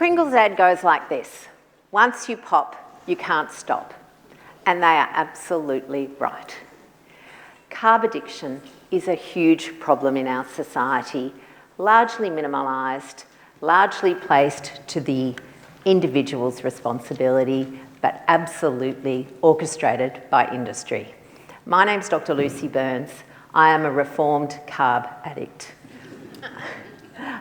Pringles ad goes like this: once you pop, you can't stop. And they are absolutely right. Carb addiction is a huge problem in our society, largely minimalised, largely placed to the individual's responsibility, but absolutely orchestrated by industry. My name's Dr. Lucy Burns. I am a reformed carb addict.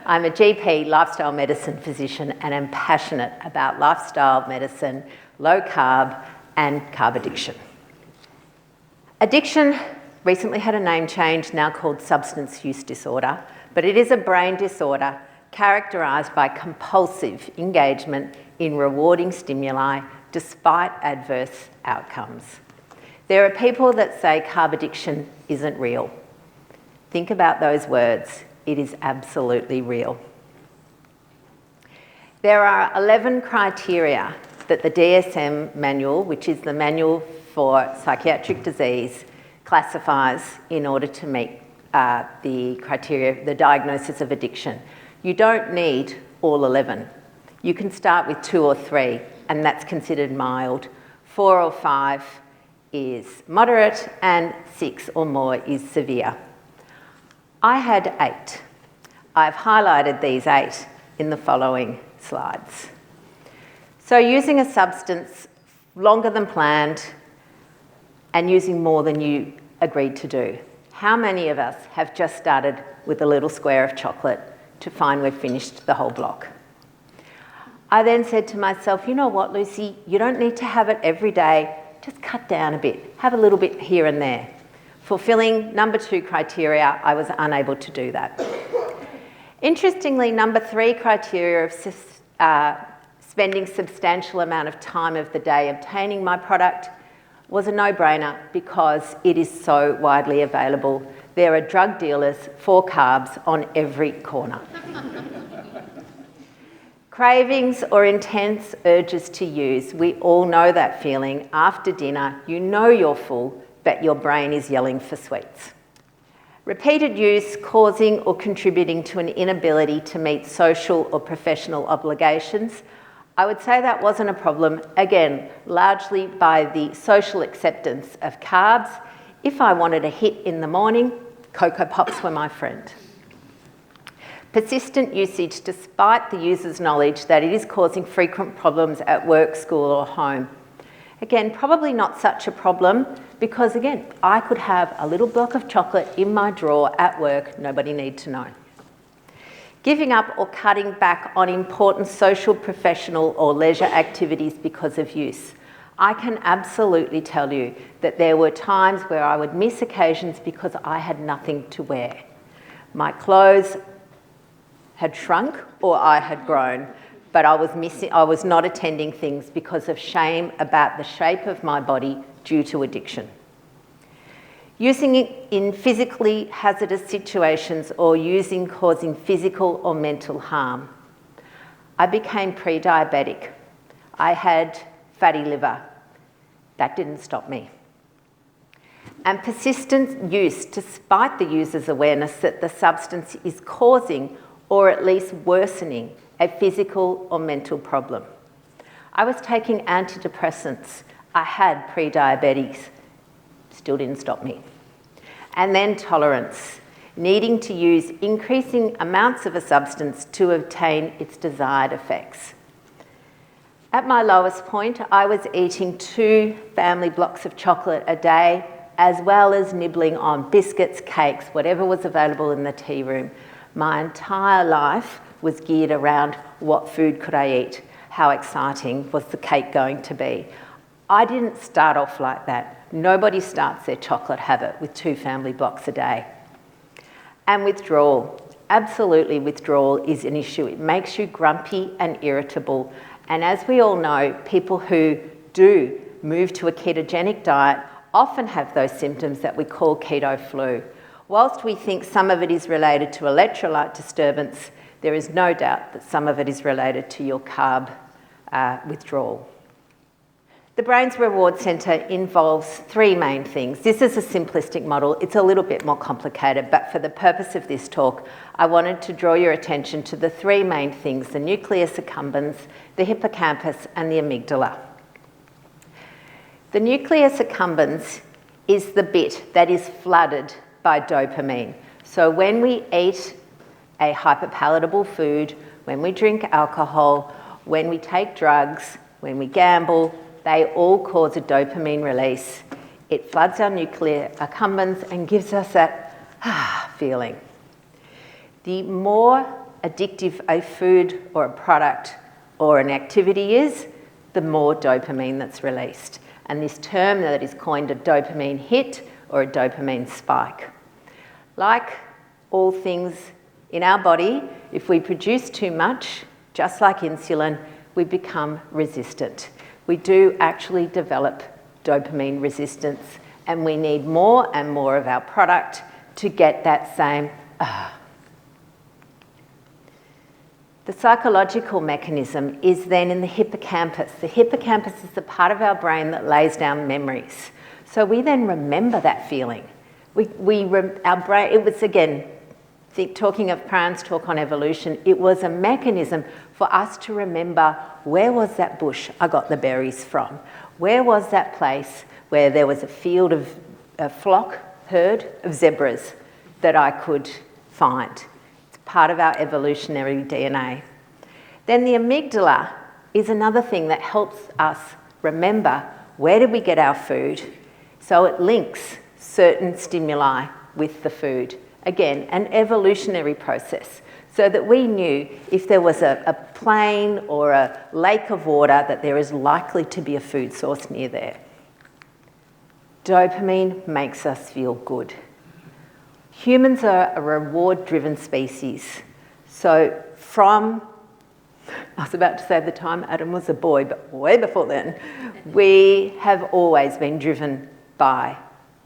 I'm a GP, lifestyle medicine physician, and am passionate about lifestyle medicine, low carb, and carb addiction. Addiction recently had a name change, now called substance use disorder, but it is a brain disorder characterised by compulsive engagement in rewarding stimuli despite adverse outcomes. There are people that say carb addiction isn't real. Think about those words. It is absolutely real. There are 11 criteria that the DSM manual, which is the manual for psychiatric disease, classifies in order to meet the criteria, the diagnosis of addiction. You don't need all 11. You can start with 2 or 3, and that's considered mild. 4 or 5 is moderate, and 6 or more is severe. I had 8. I've highlighted these 8 in the following slides. So using a substance longer than planned and using more than you agreed to do. How many of us have just started with a little square of chocolate to find we've finished the whole block? I then said to myself, you know what, Lucy, you don't need to have it every day. Just cut down a bit. Have a little bit here and there. Fulfilling number 2 criteria, I was unable to do that. Interestingly, number 3 criteria of spending substantial amount of time of the day obtaining my product was a no-brainer because it is so widely available. There are drug dealers for carbs on every corner. Cravings or intense urges to use. We all know that feeling. After dinner, you know you're full, but your brain is yelling for sweets. Repeated use causing or contributing to an inability to meet social or professional obligations. I would say that wasn't a problem, again, largely by the social acceptance of carbs. If I wanted a hit in the morning, Cocoa Pops were my friend. Persistent usage despite the user's knowledge that it is causing frequent problems at work, school or home. Again, probably not such a problem because, again, I could have a little block of chocolate in my drawer at work, nobody need to know. Giving up or cutting back on important social, professional or leisure activities because of use. I can absolutely tell you that there were times where I would miss occasions because I had nothing to wear. My clothes had shrunk or I had grown, but I was not attending things because of shame about the shape of my body due to addiction. Using it in physically hazardous situations or causing physical or mental harm. I became pre-diabetic. I had fatty liver. That didn't stop me. And persistent use despite the user's awareness that the substance is causing or at least worsening a physical or mental problem. I was taking antidepressants. I had pre-diabetes. Still didn't stop me. And then tolerance, needing to use increasing amounts of a substance to obtain its desired effects. At my lowest point, I was eating 2 family blocks of chocolate a day, as well as nibbling on biscuits, cakes, whatever was available in the tea room. My entire life was geared around what food could I eat, how exciting was the cake going to be. I didn't start off like that. Nobody starts their chocolate habit with 2 family blocks a day. And withdrawal. Absolutely, withdrawal is an issue. It makes you grumpy and irritable. And as we all know, people who do move to a ketogenic diet often have those symptoms that we call keto flu. Whilst we think some of it is related to electrolyte disturbance, there is no doubt that some of it is related to your carb withdrawal. The brain's reward centre involves three main things. This is a simplistic model. It's a little bit more complicated, but for the purpose of this talk, I wanted to draw your attention to the three main things: the nucleus accumbens, the hippocampus, and the amygdala. The nucleus accumbens is the bit that is flooded by dopamine. So when we eat a hyperpalatable food, when we drink alcohol, when we take drugs, when we gamble, they all cause a dopamine release. It floods our nuclear accumbens and gives us that feeling. The more addictive a food or a product or an activity is, the more dopamine that's released. And this term that is coined a dopamine hit or a dopamine spike. Like all things in our body, if we produce too much, just like insulin, we become resistant. We do actually develop dopamine resistance, and we need more and more of our product to get that same The psychological mechanism is then in the hippocampus. The hippocampus is the part of our brain that lays down memories. So we then remember that feeling. Our brain, it was again, talking of Pran's talk on evolution, it was a mechanism for us to remember, where was that bush I got the berries from? Where was that place where there was a herd of zebras that I could find? It's part of our evolutionary DNA. Then the amygdala is another thing that helps us remember, where did we get our food? So it links certain stimuli with the food. Again, an evolutionary process, so that we knew if there was a plain or a lake of water, that there is likely to be a food source near there. Dopamine makes us feel good. Humans are a reward-driven species. So I was about to say the time Adam was a boy, but way before then, we have always been driven by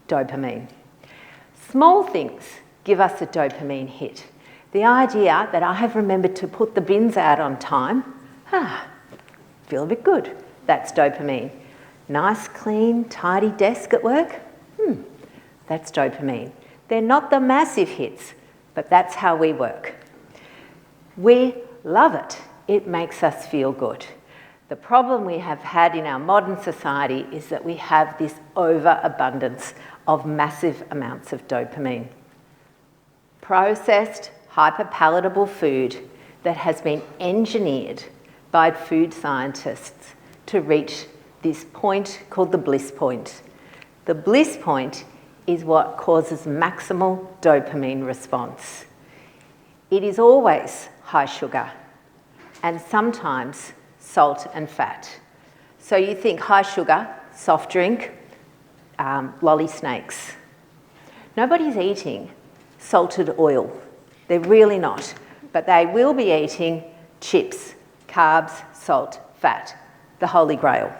dopamine. Small things give us a dopamine hit. The idea that I have remembered to put the bins out on time, feel a bit good. That's dopamine. Nice, clean, tidy desk at work, that's dopamine. They're not the massive hits, but that's how we work. We love it. It makes us feel good. The problem we have had in our modern society is that we have this overabundance of massive amounts of dopamine. Processed, hyperpalatable food that has been engineered by food scientists to reach this point called the bliss point. The bliss point is what causes maximal dopamine response. It is always high sugar and sometimes salt and fat. So you think high sugar, soft drink, lolly snakes. Nobody's eating salted oil. They're really not. But they will be eating chips, carbs, salt, fat, the holy grail.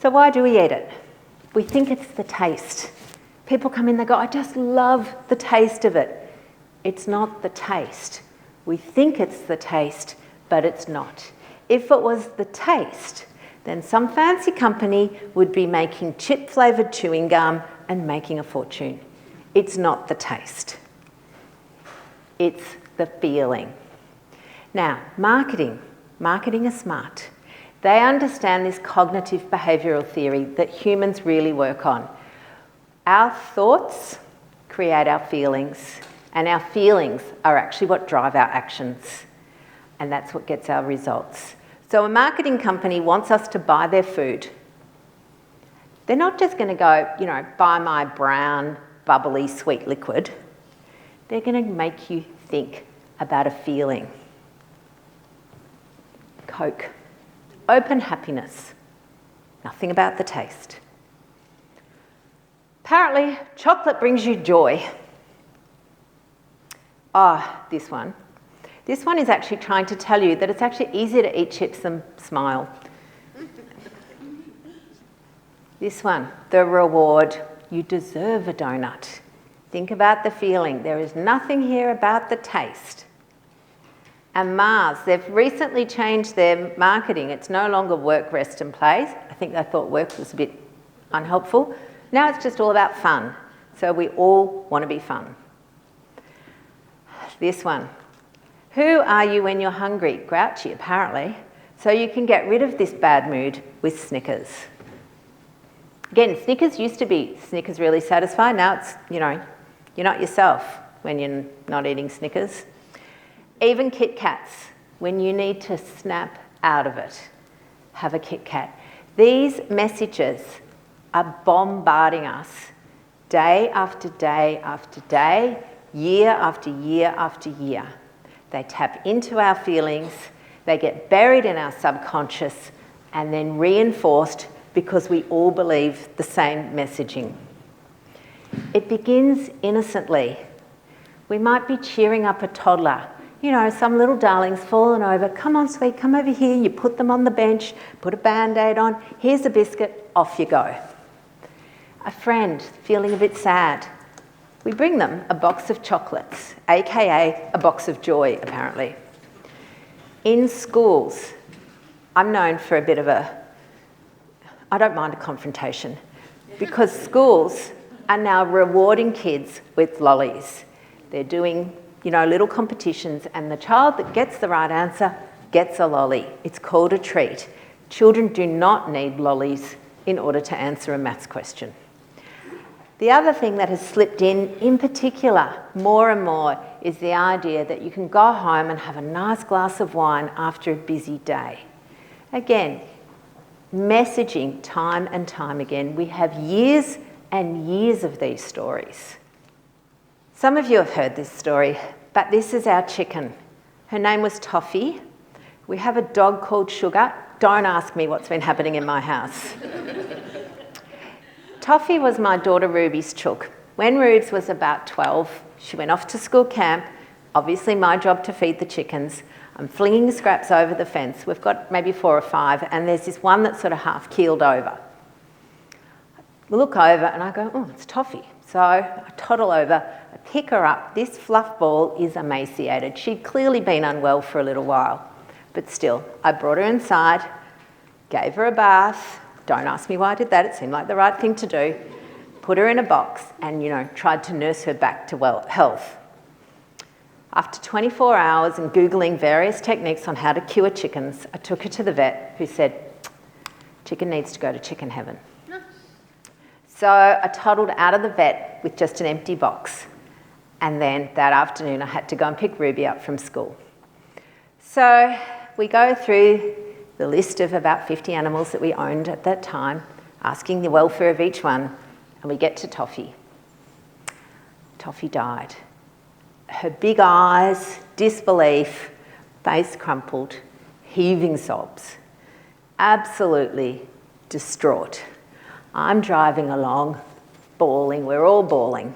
So why do we eat it? We think it's the taste. People come in, they go, I just love the taste of it. It's not the taste. We think it's the taste, but it's not. If it was the taste, then some fancy company would be making chip-flavoured chewing gum and making a fortune. It's not the taste. It's the feeling. Now, marketing is smart. They understand this cognitive behavioural theory that humans really work on. Our thoughts create our feelings, and our feelings are actually what drive our actions, and that's what gets our results. So a marketing company wants us to buy their food. They're not just going to go, buy my brown, bubbly, sweet liquid. They're going to make you think about a feeling. Coke. Open happiness. Nothing about the taste. Apparently, chocolate brings you joy. This one. This one is actually trying to tell you that it's actually easier to eat chips than smile. This one, the reward. You deserve a donut. Think about the feeling. There is nothing here about the taste. And Mars, they've recently changed their marketing. It's no longer work, rest and play. I think they thought work was a bit unhelpful. Now it's just all about fun. So we all want to be fun. This one. Who are you when you're hungry? Grouchy, apparently. So you can get rid of this bad mood with Snickers. Again, Snickers used to be Snickers really satisfied. Now it's, you're not yourself when you're not eating Snickers. Even Kit Kats, when you need to snap out of it, have a Kit Kat. These messages are bombarding us day after day after day, year after year after year. They tap into our feelings, they get buried in our subconscious and then reinforced because we all believe the same messaging. It begins innocently. We might be cheering up a toddler. Some little darling's fallen over. Come on, sweet, come over here. You put them on the bench, put a Band-Aid on. Here's a biscuit, off you go. A friend feeling a bit sad. We bring them a box of chocolates, aka a box of joy, apparently. In schools, I'm known for a bit of I don't mind a confrontation, because schools are now rewarding kids with lollies. They're doing, little competitions, and the child that gets the right answer gets a lolly. It's called a treat. Children do not need lollies in order to answer a maths question. The other thing that has slipped in particular, more and more, is the idea that you can go home and have a nice glass of wine after a busy day. Again, messaging time and time again. We have years and years of these stories. Some of you have heard this story, but this is our chicken. Her name was Toffee. We have a dog called Sugar. Don't ask me what's been happening in my house. Toffee was my daughter Ruby's chook. When Rubes was about 12, she went off to school camp. Obviously my job to feed the chickens. I'm flinging scraps over the fence. We've got maybe 4 or 5, and there's this one that's sort of half keeled over. We look over and I go, oh, it's Toffee. So I toddle over, I pick her up. This fluff ball is emaciated. She'd clearly been unwell for a little while, but still, I brought her inside, gave her a bath. Don't ask me why I did that. It seemed like the right thing to do. Put her in a box and, tried to nurse her back to health. After 24 hours and Googling various techniques on how to cure chickens, I took her to the vet, who said, chicken needs to go to chicken heaven. So I toddled out of the vet with just an empty box. And then that afternoon I had to go and pick Ruby up from school. So we go through the list of about 50 animals that we owned at that time, asking the welfare of each one, and we get to Toffee. Toffee died. Her big eyes, disbelief, face crumpled, heaving sobs, absolutely distraught. I'm driving along, bawling, we're all bawling.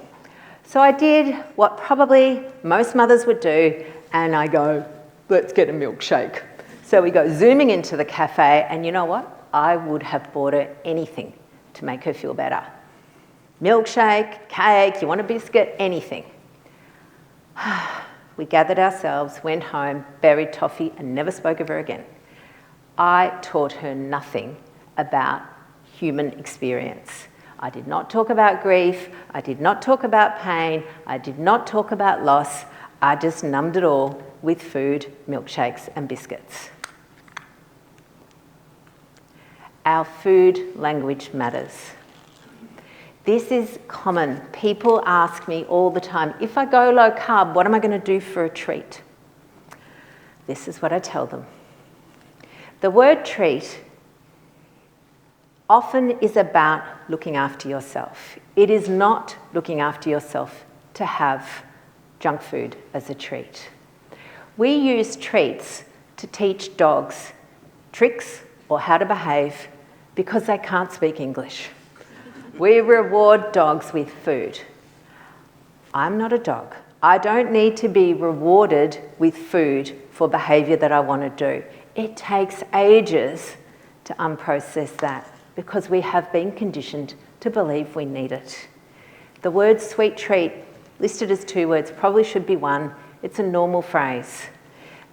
So I did what probably most mothers would do, and I go, let's get a milkshake. So we go zooming into the cafe, and you know what? I would have bought her anything to make her feel better. Milkshake, cake, you want a biscuit, anything. We gathered ourselves, went home, buried Toffee, and never spoke of her again. I taught her nothing about human experience. I did not talk about grief, I did not talk about pain, I did not talk about loss. I just numbed it all with food, milkshakes and biscuits. Our food language matters. This is common. People ask me all the time, if I go low carb, what am I going to do for a treat? This is what I tell them. The word treat often is about looking after yourself. It is not looking after yourself to have junk food as a treat. We use treats to teach dogs tricks or how to behave because they can't speak English. We reward dogs with food. I'm not a dog. I don't need to be rewarded with food for behaviour that I want to do. It takes ages to unprocess that because we have been conditioned to believe we need it. The word sweet treat, listed as 2 words, probably should be 1. It's a normal phrase.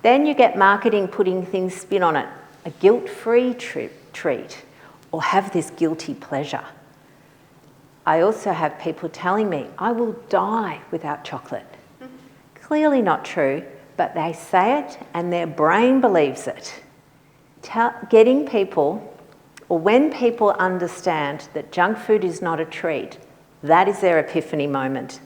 Then you get marketing putting things spin on it, a guilt-free treat, or have this guilty pleasure. I also have people telling me, I will die without chocolate. Clearly not true, but they say it and their brain believes it. Getting people, or when people understand that junk food is not a treat, that is their epiphany moment.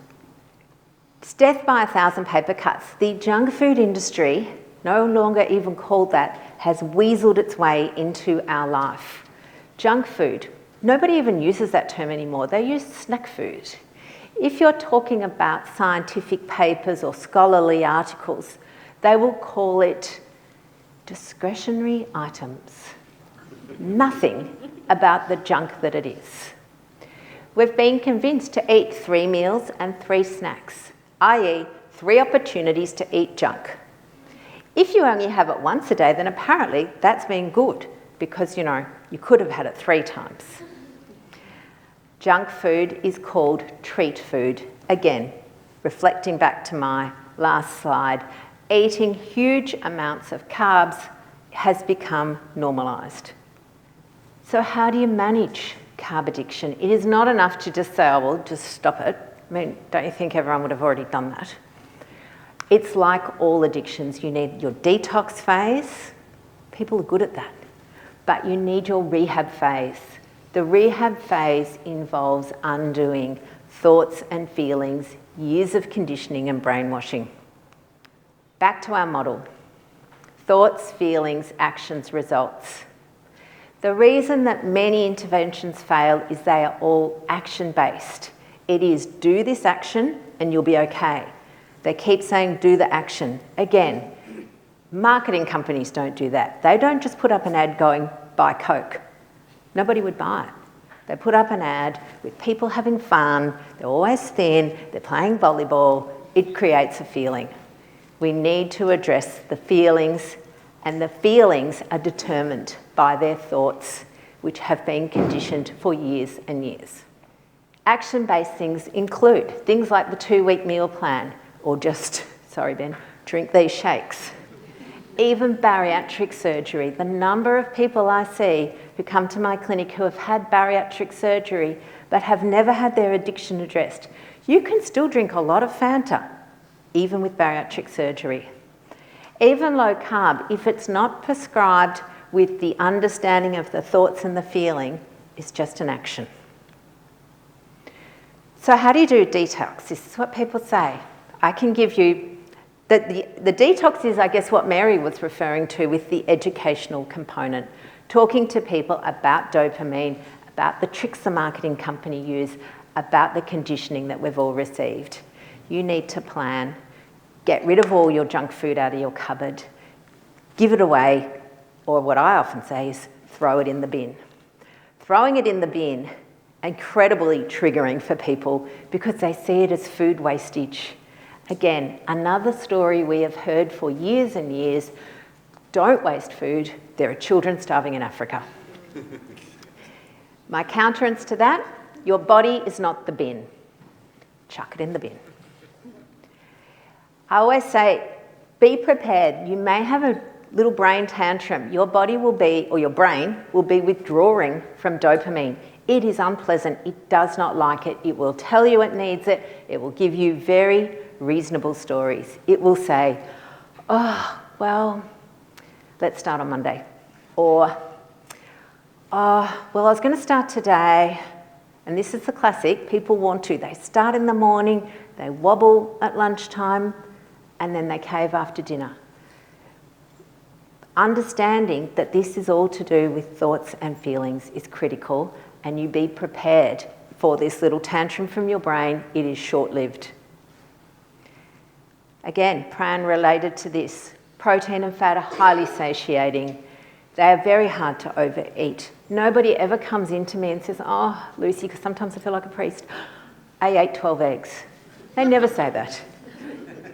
It's death by 1,000 paper cuts. The junk food industry, no longer even called that, has weaseled its way into our life. Junk food, nobody even uses that term anymore. They use snack food. If you're talking about scientific papers or scholarly articles, they will call it discretionary items. Nothing about the junk that it is. We've been convinced to eat 3 meals and 3 snacks, i.e. 3 opportunities to eat junk. If you only have it once a day, then apparently that's been good because, you know, you could have had it 3 times. Junk food is called treat food. Again, reflecting back to my last slide, eating huge amounts of carbs has become normalised. So how do you manage carb addiction? It is not enough to just say, oh, well, just stop it. I mean, don't you think everyone would have already done that? It's like all addictions. You need your detox phase. People are good at that. But you need your rehab phase. The rehab phase involves undoing thoughts and feelings, years of conditioning and brainwashing. Back to our model. Thoughts, feelings, actions, results. The reason that many interventions fail is they are all action-based. It is do this action and you'll be okay. They keep saying do the action. Again, marketing companies don't do that. They don't just put up an ad going buy Coke. Nobody would buy it. They put up an ad with people having fun, they're always thin, they're playing volleyball. It creates a feeling. We need to address the feelings, and the feelings are determined by their thoughts, which have been conditioned for years and years. Action-based things include things like the 2-week meal plan, or just, sorry Ben, drink these shakes. Even bariatric surgery. The number of people I see who come to my clinic who have had bariatric surgery but have never had their addiction addressed. You can still drink a lot of Fanta, even with bariatric surgery. Even low carb, if it's not prescribed with the understanding of the thoughts and the feeling, is just an action. So how do you do detox? This is what people say. I can give you, the detox is, I guess, what Mary was referring to with the educational component, talking to people about dopamine, about the tricks the marketing company use, about the conditioning that we've all received. You need to plan, get rid of all your junk food out of your cupboard, give it away, or what I often say is throw it in the bin. Throwing it in the bin, incredibly triggering for people because they see it as food wastage. Again, another story we have heard for years and years, don't waste food, there are children starving in Africa. My counterance to that, your body is not the bin. Chuck it in the bin. I always say, be prepared. You may have a little brain tantrum. Your body will be, or your brain will be withdrawing from dopamine. It is unpleasant. It does not like it. It will tell you it needs it. It will give you very reasonable stories. It will say, oh, well, let's start on Monday. Or, oh, well, I was going to start today. And this is the classic. People want to. They start in the morning, they wobble at lunchtime, and then they cave after dinner. Understanding that this is all to do with thoughts and feelings is critical, and you be prepared for this little tantrum from your brain. It is short-lived. Again, Pran related to this. Protein and fat are highly satiating. They are very hard to overeat. Nobody ever comes into me and says, oh, Lucy, because sometimes I feel like a priest, I ate 12 eggs. They never say that.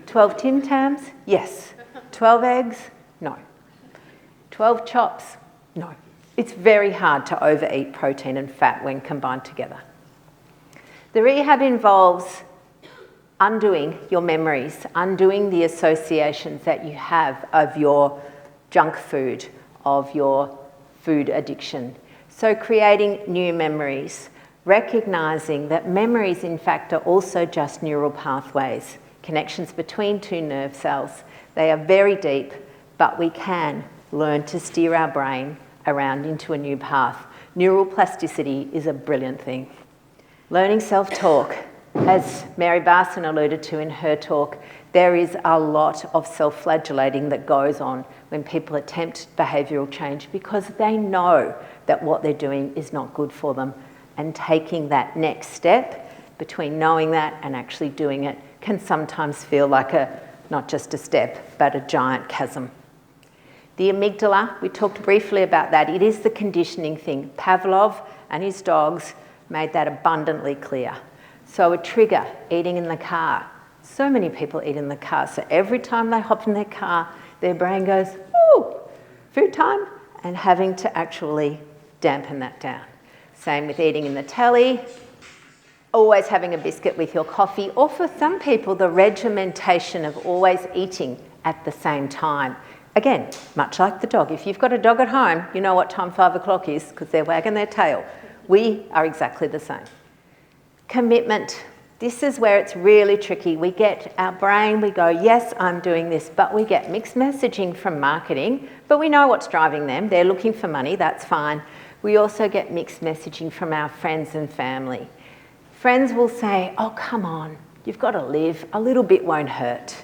12 Tim Tams? Yes. 12 eggs? No. 12 chops? No. It's very hard to overeat protein and fat when combined together. The rehab involves undoing your memories, undoing the associations that you have of your junk food, of your food addiction. So creating new memories, recognising that memories in fact are also just neural pathways, connections between two nerve cells. They are very deep, but we can learn to steer our brain around into a new path. Neural plasticity is a brilliant thing. Learning self-talk, as Mary Barson alluded to in her talk, there is a lot of self-flagellating that goes on when people attempt behavioural change because they know that what they're doing is not good for them. And taking that next step between knowing that and actually doing it can sometimes feel like not just a step, but a giant chasm. The amygdala, we talked briefly about that. It is the conditioning thing. Pavlov and his dogs made that abundantly clear. So a trigger, eating in the car. So many people eat in the car. So every time they hop in their car, their brain goes, ooh, food time, and having to actually dampen that down. Same with eating in the telly, always having a biscuit with your coffee, or for some people, the regimentation of always eating at the same time. Again, much like the dog. If you've got a dog at home, you know what time 5 o'clock is because they're wagging their tail. We are exactly the same. Commitment. This is where it's really tricky. We get our brain, we go, yes, I'm doing this, but we get mixed messaging from marketing, but we know what's driving them. They're looking for money, that's fine. We also get mixed messaging from our friends and family. Friends will say, oh, come on, you've got to live, a little bit won't hurt.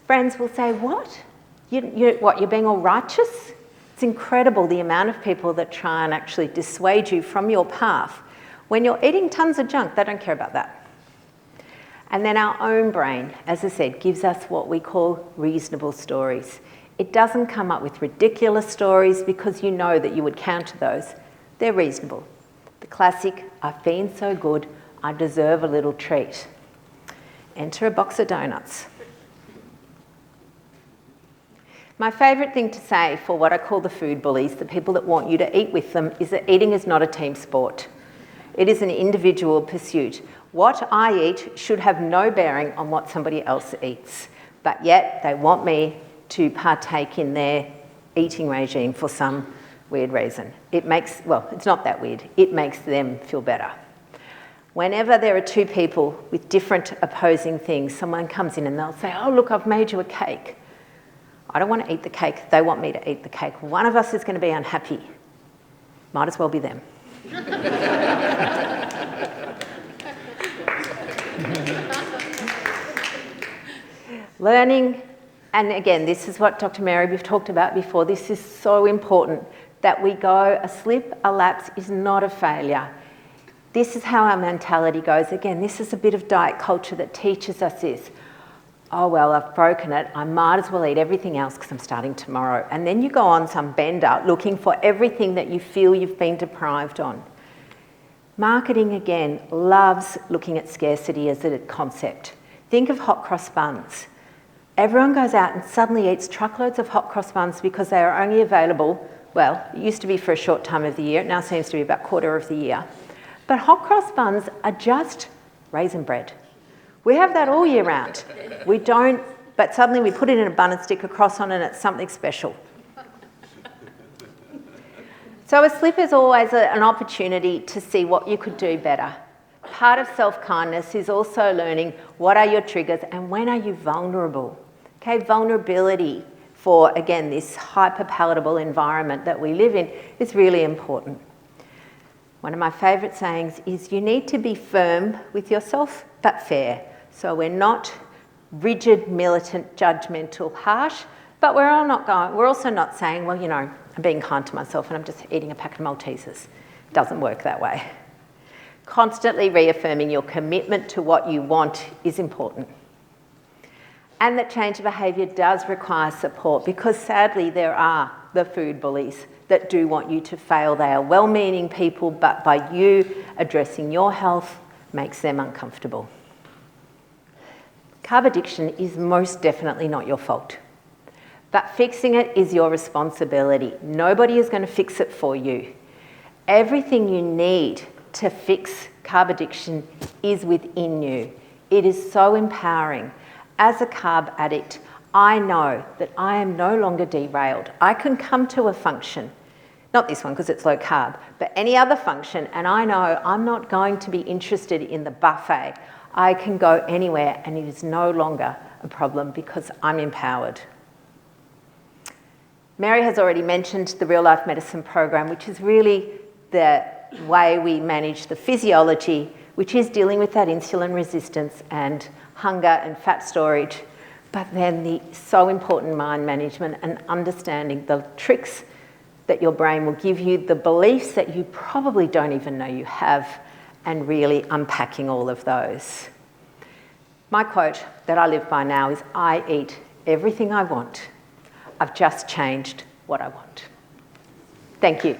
Friends will say, what? You're being all righteous? It's incredible the amount of people that try and actually dissuade you from your path. When you're eating tons of junk, they don't care about that. And then our own brain, as I said, gives us what we call reasonable stories. It doesn't come up with ridiculous stories because you know that you would counter those. They're reasonable. The classic, I've been so good, I deserve a little treat. Enter a box of donuts. My favourite thing to say for what I call the food bullies, the people that want you to eat with them, is that eating is not a team sport. It is an individual pursuit. What I eat should have no bearing on what somebody else eats, but yet they want me to partake in their eating regime for some weird reason. It's not that weird. It makes them feel better. Whenever there are two people with different opposing things, someone comes in and they'll say, oh, look, I've made you a cake. I don't want to eat the cake. They want me to eat the cake. One of us is going to be unhappy. Might as well be them. Learning, and again, this is what Dr. Mary, we've talked about before. This is so important that we go, a slip, a lapse is not a failure. This is how our mentality goes. Again, this is a bit of diet culture that teaches us this. Oh, well, I've broken it. I might as well eat everything else because I'm starting tomorrow. And then you go on some bender looking for everything that you feel you've been deprived on. Marketing, again, loves looking at scarcity as a concept. Think of hot cross buns. Everyone goes out and suddenly eats truckloads of hot cross buns because they are only available, well, it used to be for a short time of the year. It now seems to be about a quarter of the year. But hot cross buns are just raisin bread. We have that all year round. We don't, but suddenly we put it in a bun and stick a cross on and it's something special. So a slip is always an opportunity to see what you could do better. Part of self-kindness is also learning what are your triggers and when are you vulnerable. Okay, vulnerability for, again, this hyper-palatable environment that we live in is really important. One of my favourite sayings is you need to be firm with yourself but fair. So we're not rigid, militant, judgmental, harsh, but we're also not saying, well, you know, I'm being kind to myself and I'm just eating a packet of Maltesers. It doesn't work that way. Constantly reaffirming your commitment to what you want is important. And that change of behaviour does require support because sadly there are the food bullies that do want you to fail. They are well-meaning people, but by you addressing your health makes them uncomfortable. Carb addiction is most definitely not your fault, but fixing it is your responsibility. Nobody is going to fix it for you. Everything you need to fix carb addiction is within you. It is so empowering. As a carb addict, I know that I am no longer derailed. I can come to a function, not this one because it's low carb, but any other function, and I know I'm not going to be interested in the buffet. I can go anywhere and it is no longer a problem because I'm empowered. Mary has already mentioned the real life medicine program, which is really the way we manage the physiology, which is dealing with that insulin resistance and hunger and fat storage, but then the so important mind management and understanding the tricks that your brain will give you, the beliefs that you probably don't even know you have, and really unpacking all of those. My quote that I live by now is, I eat everything I want. I've just changed what I want. Thank you.